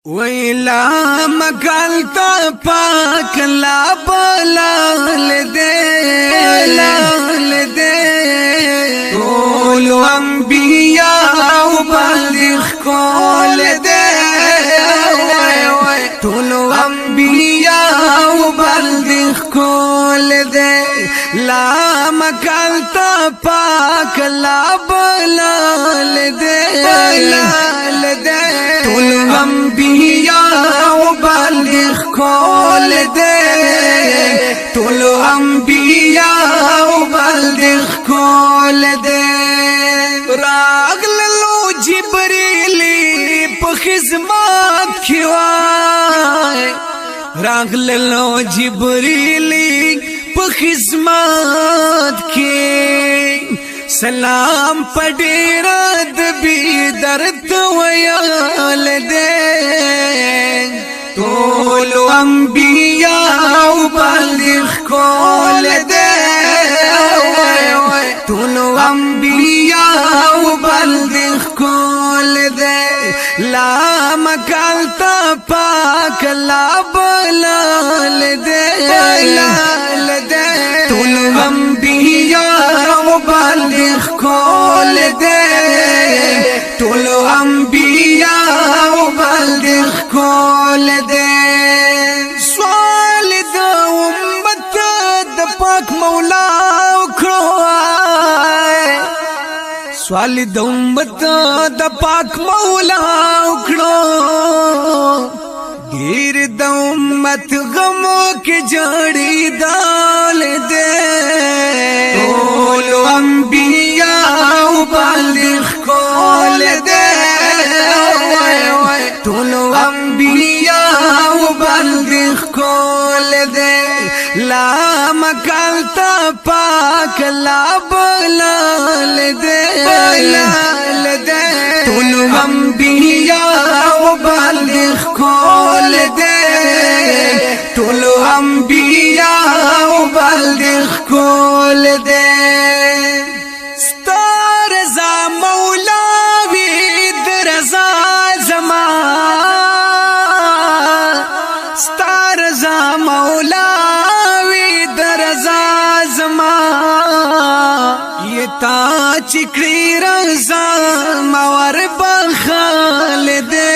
ویلا مکالتا پاک لا بلال دے طولو انبیاء بلدخ کول دے طولو انبیاء بلدخ کول دے لا مکالتا پاک لا بلال دے طولو انبیاء بلدخ کول دے طولو انبیاء بلدخ کول دے راغلو جبریلی پا خزمات کیوائے راغلو جبریلی پا خزمات کی سلام پڑیرد بی درد ویال دے طولو انبیاء بلدخ کول دے طولو انبیاء بلدخ کول دے لا مکالتا پاک لا بلال دے طولو انبیاء بلدخ کول دے طولو انبیاء بلدخ کول دے سوال دا امت دا پاک مولا اکھڑو سوال دا امت دا پاک مولا اکھڑو دیر دا امت غمو کے جڑی دال دے طولو انبیاء بلدخ کول دے طولو انبیاء بلدخ کول دے لا مکالتا پاک لا بلال دے طولو انبیاء بلدخ کول دے طولو انبیاء بلدخ کول دے ستار رضا مولا وید رضا زمان ستار رضا مولا وید رضا زمان یہ تا چکری رضا مور بخال دے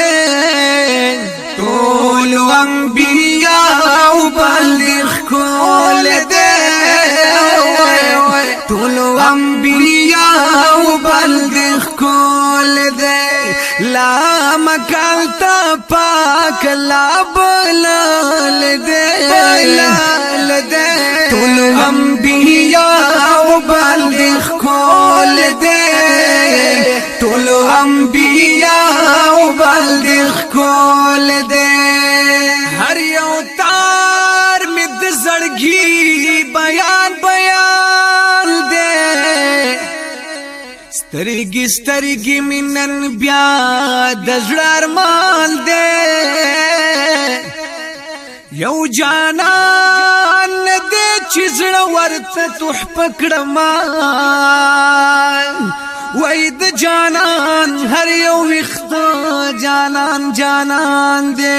طولو انبیاء بلدخ کول دے طولو انبیاء بلدخ کول دے لا مکالتا پاک لا بلال دے طولو انبیاء بلدخ کول دے طولو انبیاء بلدخ کول دے ہر یو تار مد زڑگی بیان بیان دے سترگی سترگی منن بیا دزڑار مان دے یو جانان دے چیزڑ ورت توح پکڑمان وید جانان ہر یو وقت جانان جانان دے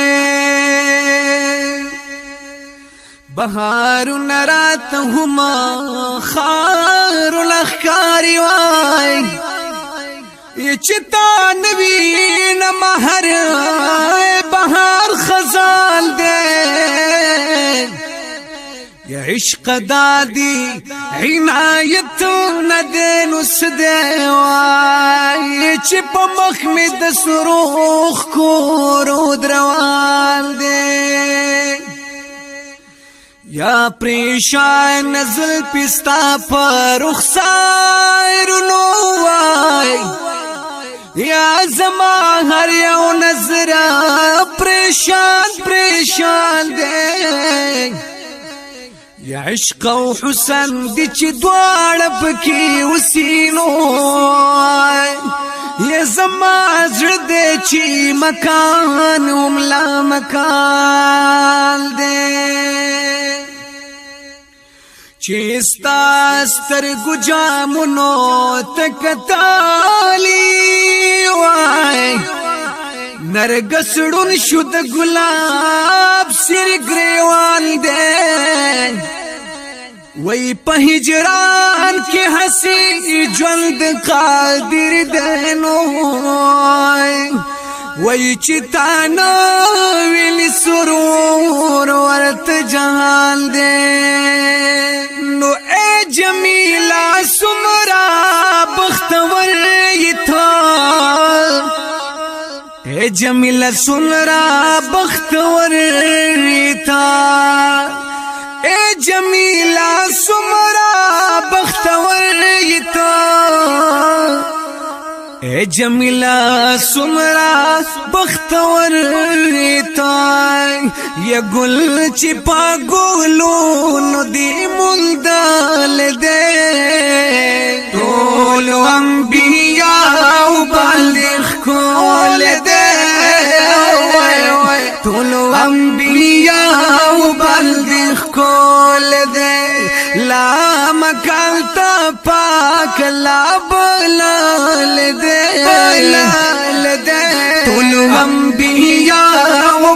بہار نرات ہما خار لخکاری وائی یہ چتا نبین مہر بہار خزان دے یا عشق دادی عنایت ندین اس دیوائی چپ مخمد سروخ کو رود روان دے یا پریشان نزل پستا پر رخسار نوائی یا زمان ہر یو نظر پریشان پریشان دے یا عشق و حسن دی چی دوار پکی وسینو یا زمان زردے چی مکان املا مکان دے چیستا سترگو جامنو تکتالی وائی نرگسڑن شد گلاب سر گریوان دے وی پا ہجران کی حسی جلد قادر دینو وی چتانا ویلی سرور ورت جہان دے نو اے جمیلہ سمرا بختور یتا اے جمیلہ سمرا بختور یتا اے جمیلہ سمرا بختور یتا اے جمیلہ سمرا بختور ریتا یا گل چپا گولو ندی مندال دے طول انبیاء بالغ کول دے طول انبیاء بالغ کول دے لا مکالتا پاک لا بلال دے طول انبیاء